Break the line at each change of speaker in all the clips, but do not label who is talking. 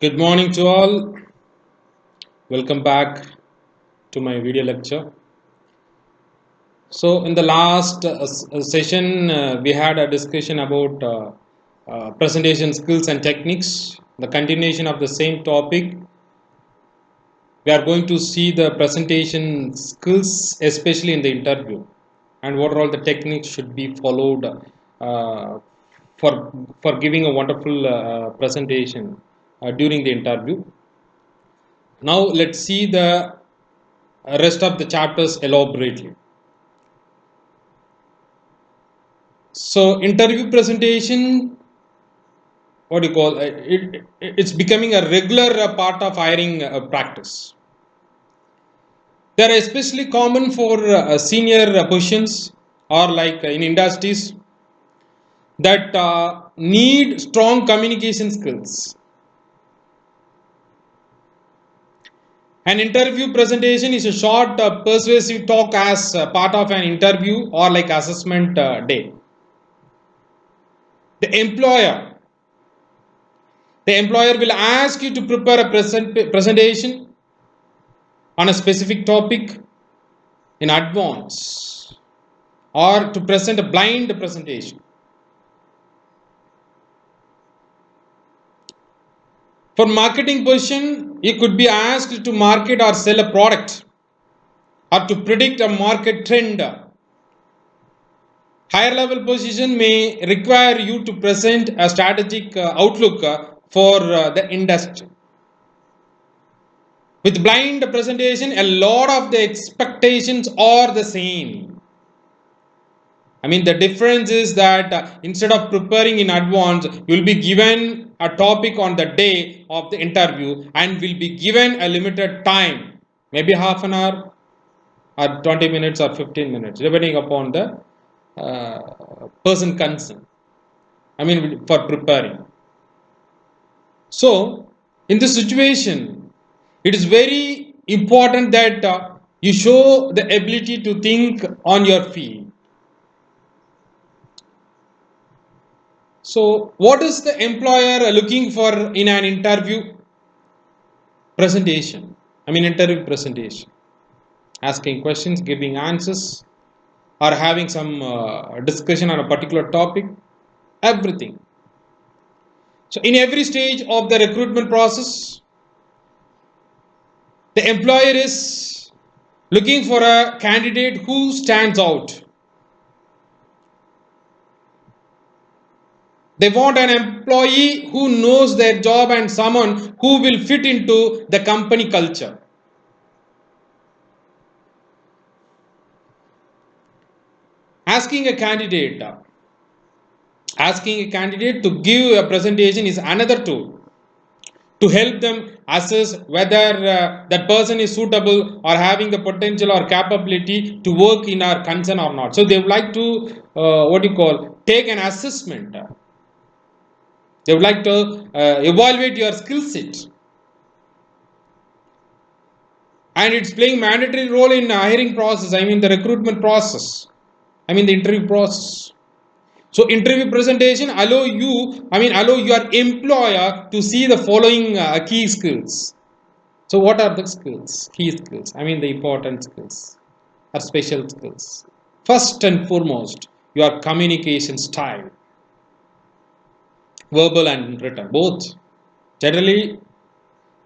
Good morning to all. Welcome back to my video lecture. So, in the last session, we had a discussion about presentation skills and techniques. The continuation of the same topic, we are going to see the presentation skills, especially in the interview, and what are all the techniques should be followed for giving a wonderful presentation during the interview. Now let's see the rest of the chapters elaborately. So interview presentation, what do you call it's becoming a regular part of hiring practice. They are especially common for senior positions or like in industries that need strong communication skills. An interview presentation is a short, persuasive talk as part of an interview or like assessment day. The employer will ask you to prepare a presentation on a specific topic in advance or to present a blind presentation. For marketing position, you could be asked to market or sell a product or to predict a market trend. Higher level position may require you to present a strategic outlook for the industry. With blind presentation, a lot of the expectations are the same. I mean, the difference is that instead of preparing in advance, you will be given a topic on the day of the interview and will be given a limited time, maybe half an hour or 20 minutes or 15 minutes, depending upon the person concerned. I mean, for preparing. So, in this situation, it is very important that you show the ability to think on your feet. So, what is the employer looking for in an interview presentation? I mean, interview presentation. Asking questions, giving answers, or having some discussion on a particular topic, everything. So, in every stage of the recruitment process, the employer is looking for a candidate who stands out. They want an employee who knows their job and someone who will fit into the company culture. Asking a candidate to give a presentation is another tool to help them assess whether that person is suitable or having the potential or capability to work in our concern or not. So they would like to take an assessment. They would like to evaluate your skill set, and it's playing mandatory role in hiring process. I mean the recruitment process. I mean the interview process. So interview presentation allow your employer to see the following key skills. So what are the skills? Key skills. I mean the important skills or special skills. First and foremost, your communication style, verbal and written, both. Generally,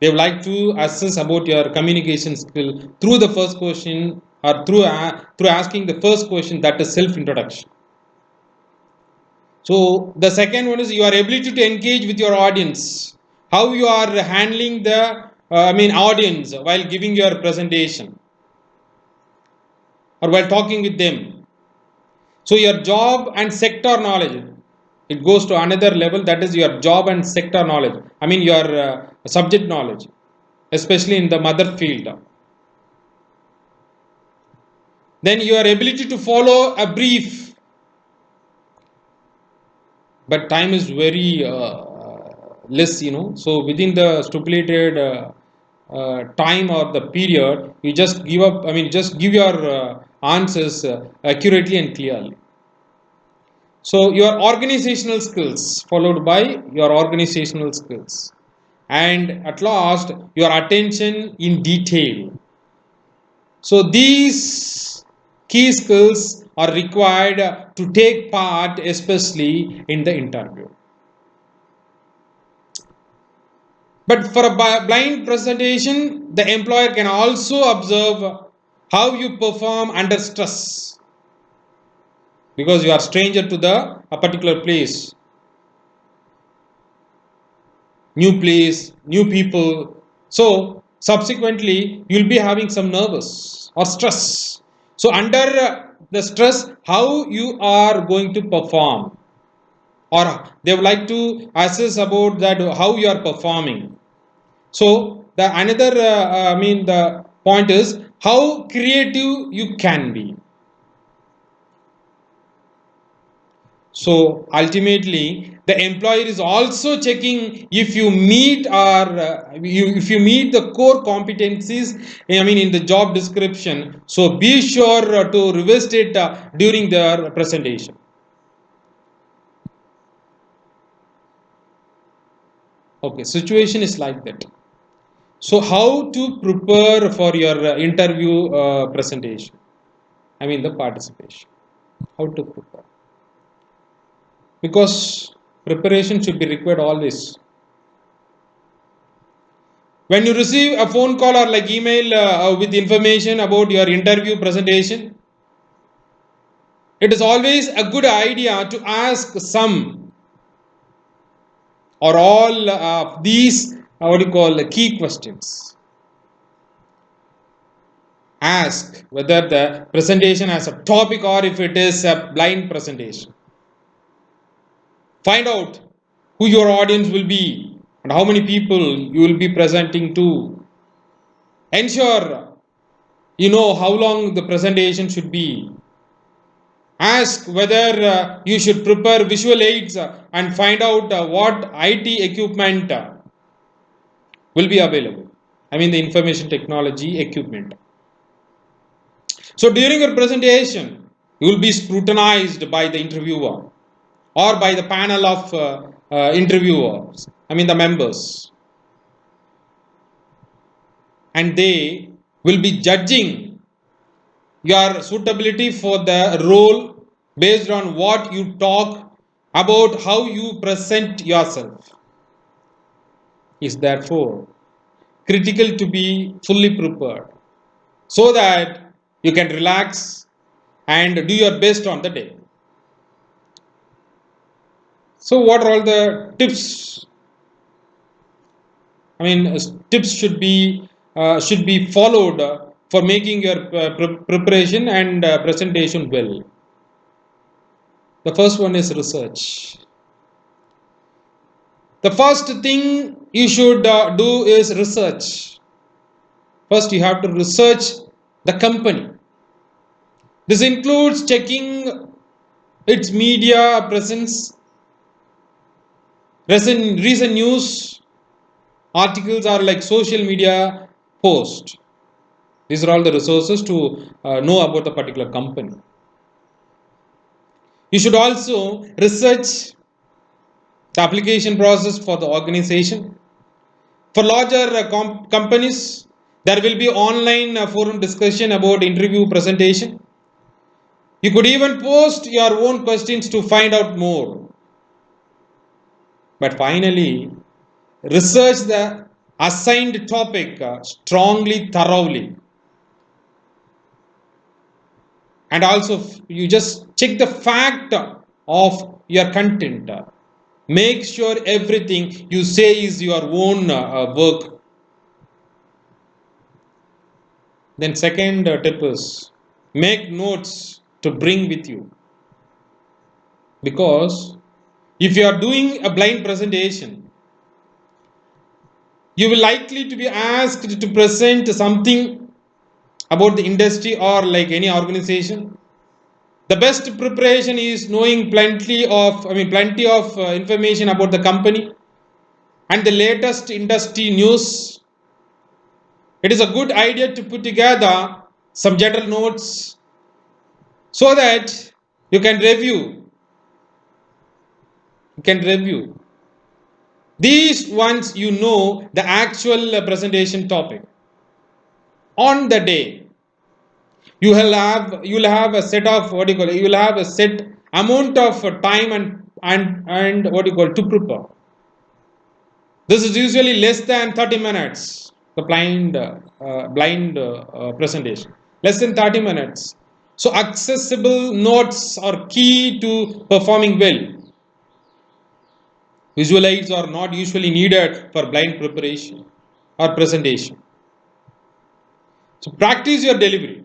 they would like to assess about your communication skill through the first question or through asking the first question, that is self introduction. So the second one is your ability to engage with your audience. How you are handling the audience while giving your presentation or while talking with them. So your job and sector knowledge, it goes to another level, that is your job and sector knowledge. I mean your subject knowledge, especially in the mother field. Then your ability to follow a brief, but time is very less, so within the stipulated time or the period, you just give your answers accurately and clearly. So your organizational skills, followed by your organizational skills, and at last your attention in detail. So these key skills are required to take part, especially in the interview. But for a blind presentation, the employer can also observe how you perform under stress, because you are stranger to a particular place, new people. So subsequently, you'll be having some nervous or stress. So under the stress, how you are going to perform, or they would like to assess about that how you are performing. So the another the point is how creative you can be. So ultimately, the employer is also checking if you meet if you meet the core competencies. In the job description. So be sure to revisit it during their presentation. Okay, situation is like that. So how to prepare for your interview presentation? The participation. How to prepare? Because preparation should be required always. When you receive a phone call or like email with information about your interview presentation, it is always a good idea to ask some or all of these key questions. Ask whether the presentation has a topic or if it is a blind presentation. Find out who your audience will be and how many people you will be presenting to. Ensure you know how long the presentation should be. Ask whether you should prepare visual aids and find out what IT equipment will be available. The information technology equipment. So during your presentation, you will be scrutinized by the interviewer or by the panel of interviewers, the members. And they will be judging your suitability for the role based on what you talk about, how you present yourself. Is therefore critical to be fully prepared so that you can relax and do your best on the day. So what are all the tips? Tips should be followed for making your preparation and presentation well. The first one is research. The first thing you should do is research. First, you have to research the company. This includes checking its media presence, recent news articles, are like social media posts. These are all the resources to know about the particular company. You should also research the application process for the organization. For larger companies, there will be online forum discussion about interview presentation. You could even post your own questions to find out more. But finally, research the assigned topic strongly, thoroughly. And also, you just check the fact of your content. Make sure everything you say is your own work. Then second tip is make notes to bring with you. Because if you are doing a blind presentation, you will likely to be asked to present something about the industry or like any organization. The best preparation is knowing plenty of information about the company and the latest industry news. It is a good idea to put together some general notes so that you can review. These ones you know the actual presentation topic. On the day, you will have a set of what you call it, you will have a set amount of time and what you call to prepare. This is usually less than 30 minutes. The blind presentation, less than 30 minutes. So accessible notes are key to performing well. Visualites are not usually needed for blind preparation or presentation. So practice your delivery.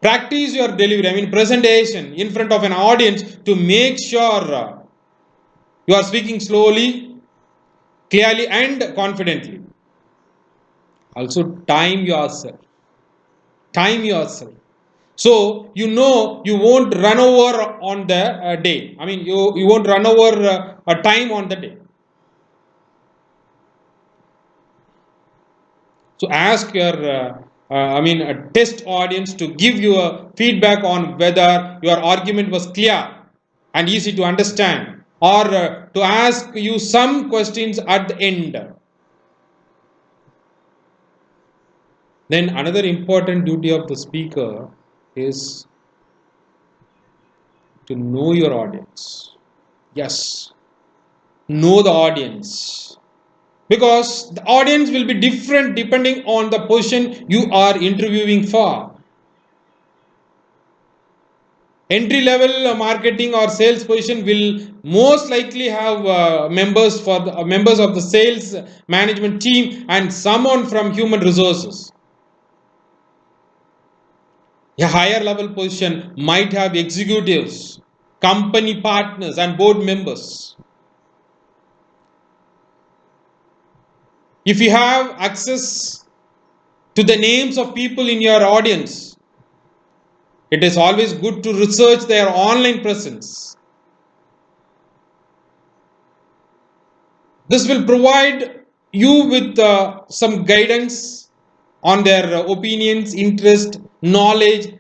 Practice your delivery, I mean presentation in front of an audience to make sure you are speaking slowly, clearly, and confidently. Also, time yourself. Time yourself. So you know you won't run over on the day. I mean you won't run over a time on the day. So ask your test audience to give you a feedback on whether your argument was clear and easy to understand, or to ask you some questions at the end. Then another important duty of the speaker is to know your audience. Yes, know the audience, because the audience will be different depending on the position you are interviewing for. Entry level marketing or sales position will most likely have members of the sales management team and someone from human resources. A higher level position might have executives, company partners, and board members. If you have access to the names of people in your audience, it is always good to research their online presence. This will provide you with some guidance on their opinions, interest, knowledge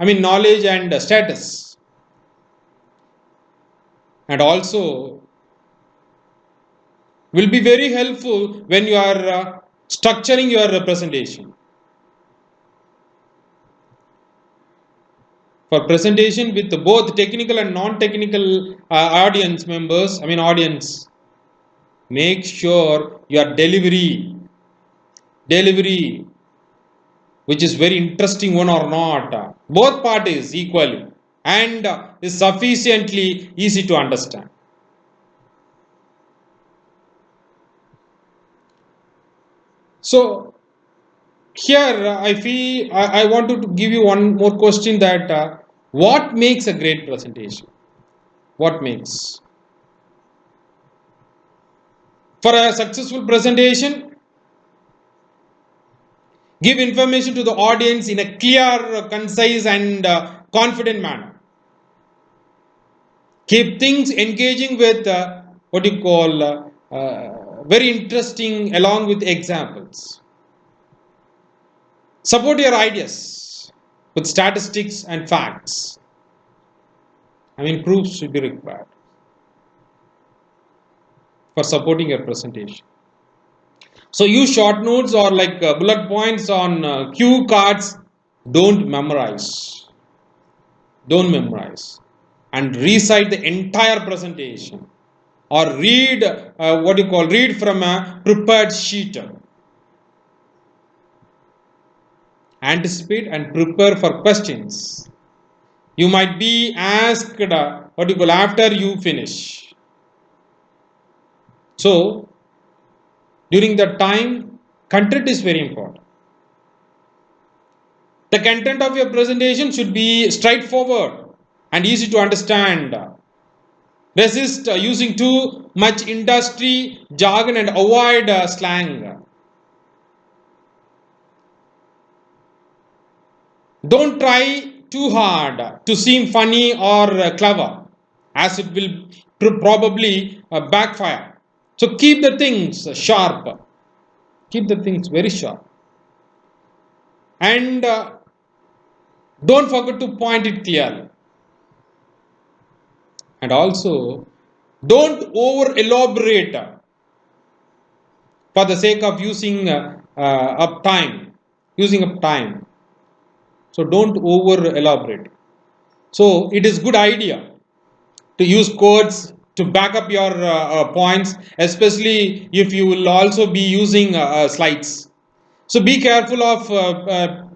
and status. And also will be very helpful when you are structuring your presentation. For presentation with both technical and non-technical audience, make sure your delivery, which is very interesting one or not, both parties equally, and is sufficiently easy to understand. So here I wanted to give you one more question, that what makes a great presentation? What makes? For a successful presentation, give information to the audience in a clear, concise, and confident manner. Keep things engaging with very interesting along with examples. Support your ideas with statistics and facts. Proofs should be required for supporting your presentation. So use short notes or like bullet points on cue cards. Don't memorize. Don't memorize. And recite the entire presentation, or read read from a prepared sheet. Anticipate and prepare for questions you might be asked after you finish. So during that time, content is very important. The content of your presentation should be straightforward and easy to understand. Resist using too much industry jargon and avoid slang. Don't try too hard to seem funny or clever, as it will probably backfire. So keep the things sharp. Keep the things very sharp. And don't forget to point it clearly. And also, Don't over elaborate for the sake of using up time, using up time. So don't over elaborate. So it is good idea to use quotes to back up your points, especially if you will also be using slides. So be careful of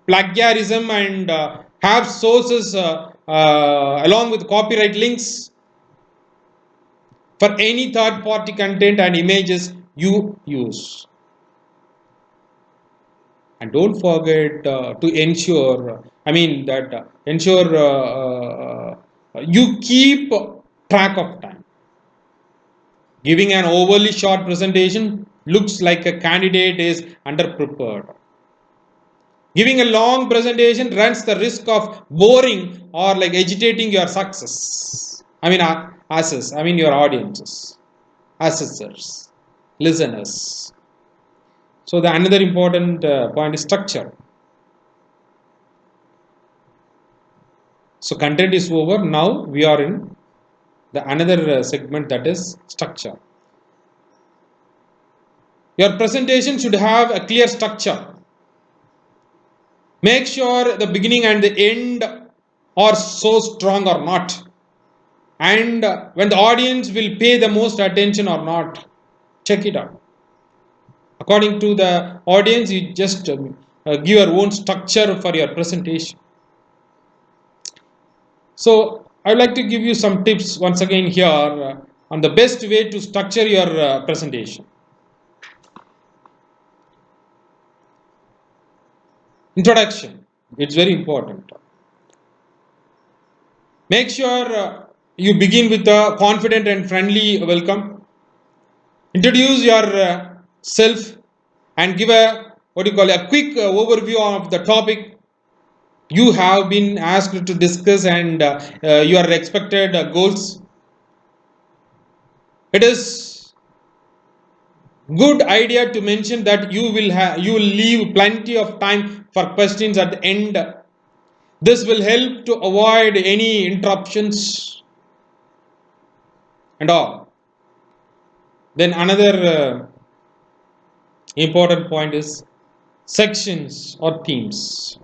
plagiarism and have sources along with copyright links for any third party content and images you use. And don't forget to ensure, ensure you keep track of time. Giving an overly short presentation looks like a candidate is underprepared. Giving a long presentation runs the risk of boring or like agitating your success. Your audiences, assessors, listeners. So the another important point is structure. So content is over. Now we are in the another segment, that is structure. Your presentation should have a clear structure. Make sure the beginning and the end are so strong or not, and when the audience will pay the most attention or not. Check it out. According to the audience, you just give your own structure for your presentation. So I would like to give you some tips once again here on the best way to structure your presentation. Introduction. It's very important. Make sure you begin with a confident and friendly welcome. Introduce yourself and give a quick overview of the topic you have been asked to discuss and your expected goals. It is good idea to mention that you will leave plenty of time for questions at the end. This will help to avoid any interruptions and all. Then another important point is sections or themes.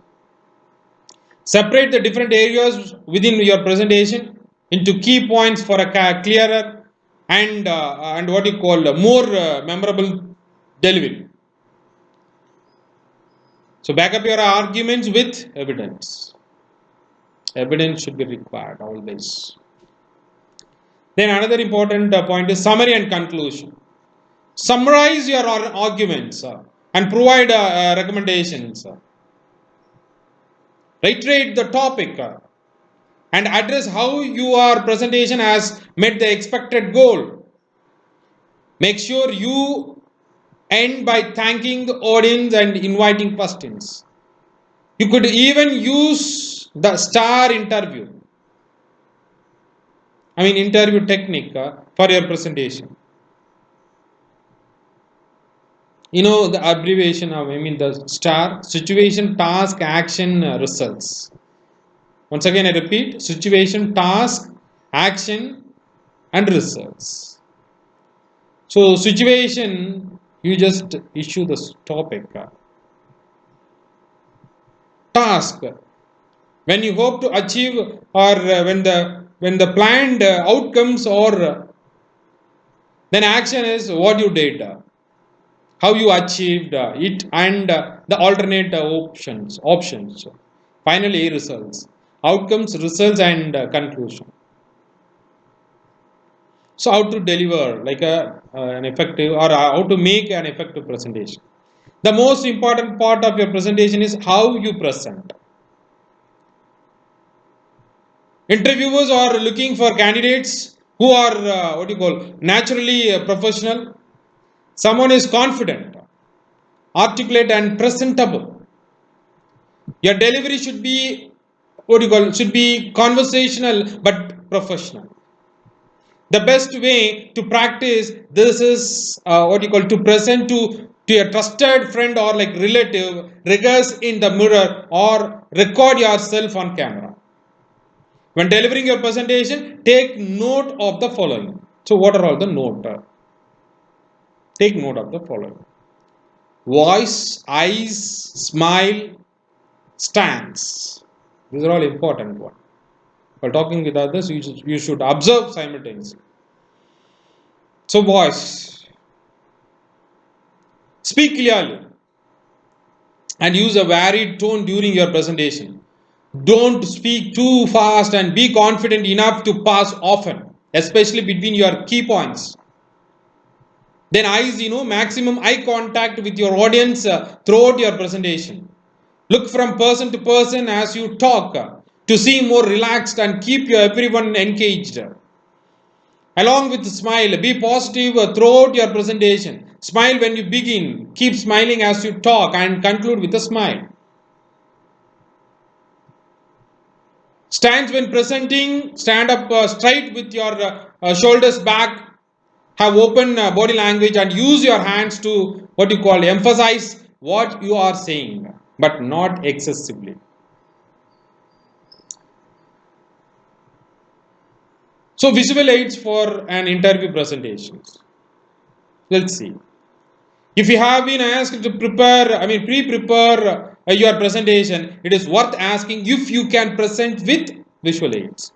Separate the different areas within your presentation into key points for a clearer and what you call more memorable delivery. So back up your arguments with evidence. Evidence should be required always. Then another important point is summary and conclusion. Summarize your arguments and provide recommendations. Reiterate the topic and address how your presentation has met the expected goal. Make sure you end by thanking the audience and inviting questions. You could even use the star interview. Interview technique for your presentation. You know the abbreviation of the STAR: situation, task, action, results. Once again I repeat: situation, task, action and results. So situation, you just issue the topic. Task, when you hope to achieve or when the planned outcomes or then action is what you did, how you achieved it and the alternate options. Finally results, outcomes, results and conclusion. So how to deliver like an effective or how to make an effective presentation. The most important part of your presentation is how you present. Interviewers are looking for candidates who are naturally professional. Someone is confident, articulate and presentable. Your delivery should be should be conversational but professional. The best way to practice this is to present to a trusted friend or like relative, rehearse in the mirror or record yourself on camera. When delivering your presentation, take note of the following. So what are all the note? Take note of the following: voice, eyes, smile, stance. These are all important ones. While talking with others, you should observe simultaneously. So voice, speak clearly and use a varied tone during your presentation. Don't speak too fast and be confident enough to pause often, especially between your key points. Then eyes, maximum eye contact with your audience throughout your presentation. Look from person to person as you talk to seem more relaxed and keep everyone engaged. Along with the smile, be positive throughout your presentation. Smile when you begin, keep smiling as you talk, and conclude with a smile. Stands when presenting, stand up straight with your shoulders back, have open body language, and use your hands to what you call emphasize what you are saying, but not excessively. So, visual aids for an interview presentation. Let's see. If you have been asked to pre-prepare your presentation, it is worth asking if you can present with visual aids.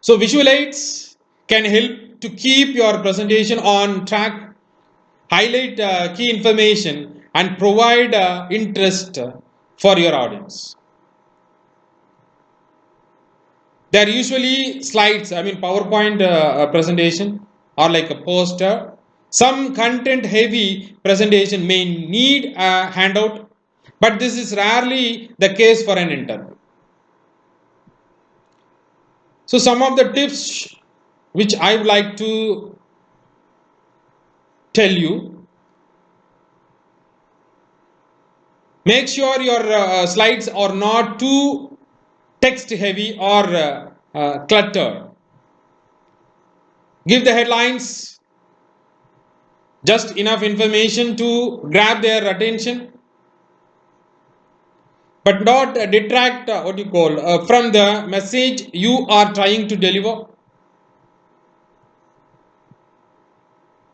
So visual aids can help to keep your presentation on track, highlight key information, and provide interest for your audience. They are usually slides, PowerPoint presentation or like a poster. Some content heavy presentation may need a handout, but this is rarely the case for an interview. So some of the tips which I would like to tell you: make sure your slides are not too text heavy or cluttered. Give the headlines just enough information to grab their attention, but not detract from the message you are trying to deliver.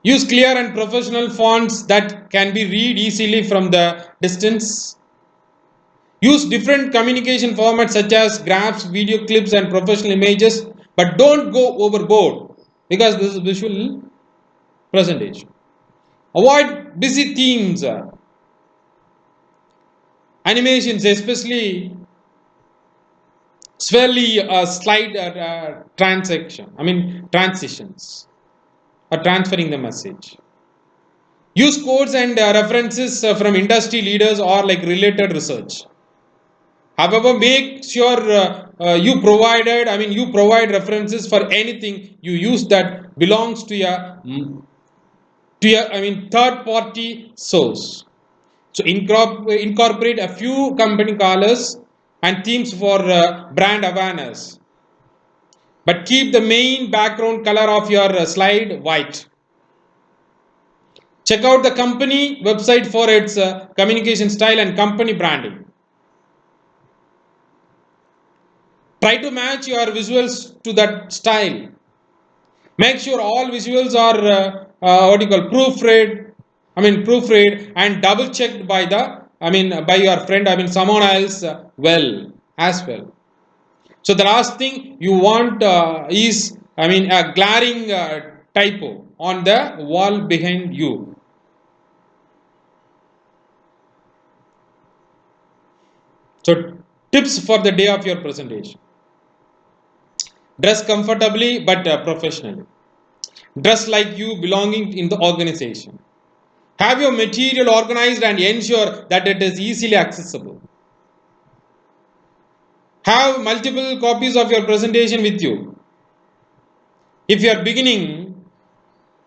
Use clear and professional fonts that can be read easily from the distance. Use different communication formats such as graphs, video clips, and professional images, but don't go overboard because this is visual presentation. Avoid busy themes, animations, especially swirly slide transitions, or transferring the message. Use quotes and references from industry leaders or like related research. However, make sure you provide references for anything you use that belongs to a third party source. So incorporate a few company colors and themes for brand awareness, but keep the main background color of your slide white. Check out the company website for its communication style and company branding. Try to match your visuals to that style. Make sure all visuals are proofread and double checked by by your friend, someone else as well. So the last thing you want is a glaring typo on the wall behind you. So tips for the day of your presentation: dress comfortably but professionally. Dress like you belonging in the organization. Have your material organized and ensure that it is easily accessible. Have multiple copies of your presentation with you. If you are beginning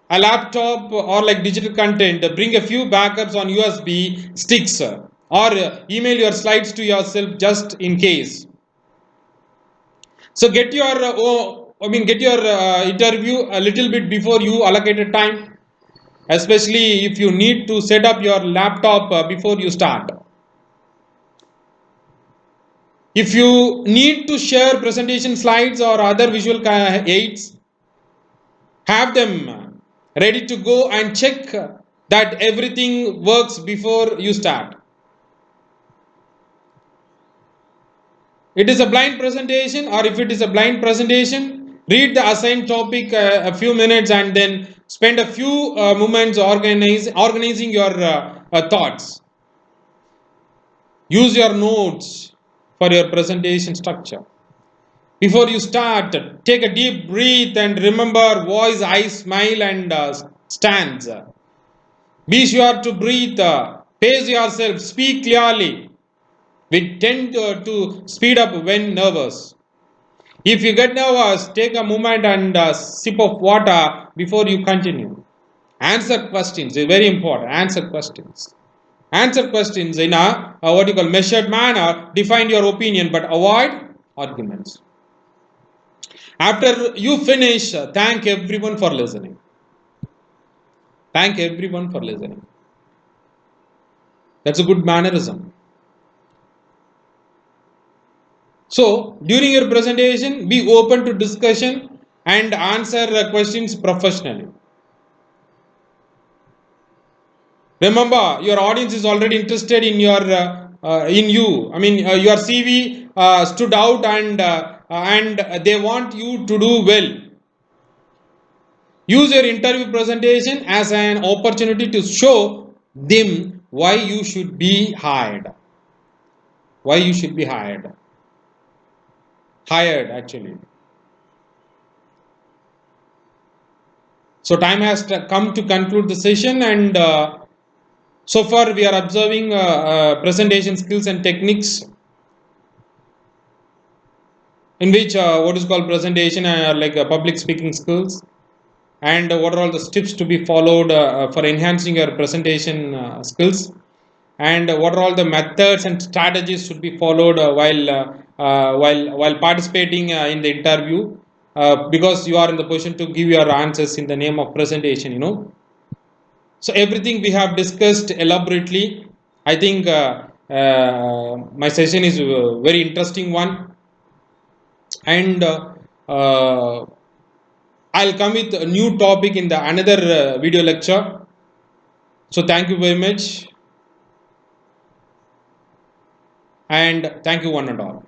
a laptop or like digital content, bring a few backups on USB sticks or email your slides to yourself just in case. So get your interview a little bit before you allocated time, especially if you need to set up your laptop before you start. If you need to share presentation slides or other visual aids, Have them ready to go and check that everything works before you start. It is a blind presentation, or if it is a blind presentation, read the assigned topic a few minutes and then spend a few moments organizing your thoughts. Use your notes for your presentation structure. Before you start, take a deep breath and remember voice, eyes, smile, and stands. Be sure to breathe, pace yourself, speak clearly. We tend to speed up when nervous. If you get nervous, take a moment and a sip of water before you continue. Answer questions is very important. Answer questions. Answer questions in a what you call measured manner. Define your opinion, but avoid arguments. After you finish, thank everyone for listening. Thank everyone for listening. That's a good mannerism. So, during your presentation, be open to discussion and answer questions professionally. Remember, your audience is already interested in you. I mean, your CV stood out, and they want you to do well. Use your interview presentation as an opportunity to show them why you should be hired. Why you should be hired. Hired, actually. So time has come to conclude the session, and so far we are observing presentation skills and techniques in which what is called presentation like public speaking skills, and what are all the steps to be followed for enhancing your presentation skills, and what are all the methods and strategies should be followed while participating in the interview, because you are in the position to give your answers in the name of presentation. So everything we have discussed elaborately. I think my session is a very interesting one, and I'll come with a new topic in the another video lecture. So thank you very much, and thank you one and all.